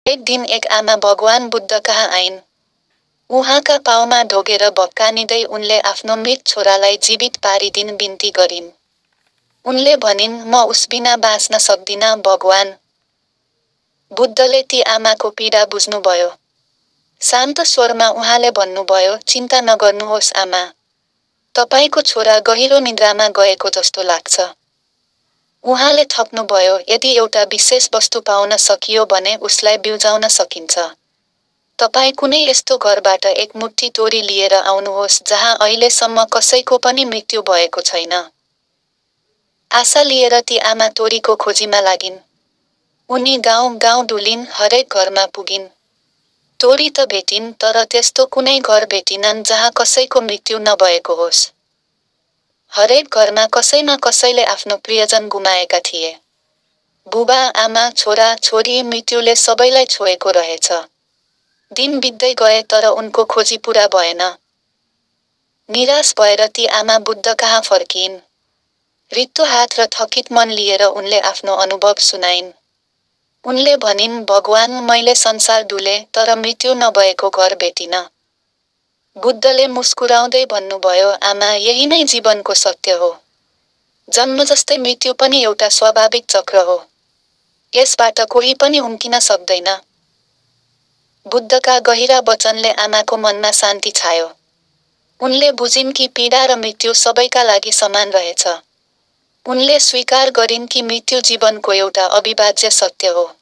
एक दिन एक आमा भगवान बुद्ध कहाँ आइन्। उहाँका पाउमा ढोगेर भक्कानिँदै उनले आफ्नो मृत छोरालाई जीवित पारिदिन बिन्ती गरिन्। उनले भनिन्, म उसबिना बाँच्न सक्दिन भगवान। बुद्धले ती आमाको पीडा बुझ्नुभयो। शान्त स्वरमा उहाँले भन्नुभयो, चिन्ता नगर्नुहोस् आमा। तपाईको छोरा गहिरो निद्रामा गएको जस्तो लाग्छ। उहाँले थप्नुभयो, यदि एउटा विशेष वस्तु पाउन सकियो भने उसलाई बिउजाउन सकिन्छ। तपाईँ कुनै यस्तो घरबाट एक मुट्ठी तोरी लिएर आउनुहोस् जहाँ अहिलेसम्म कसैको पनि मृत्यु भएको छैन। आशा लिएर ती आमा तोरीको खोजीमा लागिन्। उनी गाउँ गाउँ डुलिन्, हरेक घरमा पुगिन्। तोरी त भेटिन्, तर त्यस्तो कुनै घर भेटिनन् जहाँ कसैको मृत्यु नभएको होस्। हरेक घरमा कसै न कसैले आफ्नो प्रियजन गुमाएका थिए। बुबा, आमा, छोरा, छोरी, मृत्युले सबैलाई छोएको रहेछ। दिन बित्दै गए तर उनको खोजी पूरा भएन। निराश भएर ती आमा बुद्ध कहाँ फर्किइन्। रित्तो हात र थकित मन लिएर उनले आफ्नो अनुभव सुनाइन्। उनले भनिन्, भगवान, मैले संसार डुले तर मृत्यु नभएको घर भेटिन। बुद्धले मुस्कुराउँदै भन्नुभयो, आमा, यही नै जीवनको सत्य हो। जन्म जस्तै मृत्यु पनि एउटा स्वाभाविक चक्र हो। यसबाट कोही पनि उम्किन सक्दैन। बुद्धका गहिरा वचनले आमाको मनमा शान्ति छायो। उनले बुझिन् कि पीडा र मृत्यु सबैका लागि समान रहेछ। उनले स्वीकार गरिन् कि मृत्यु जीवनको एउटा अविभाज्य सत्य हो।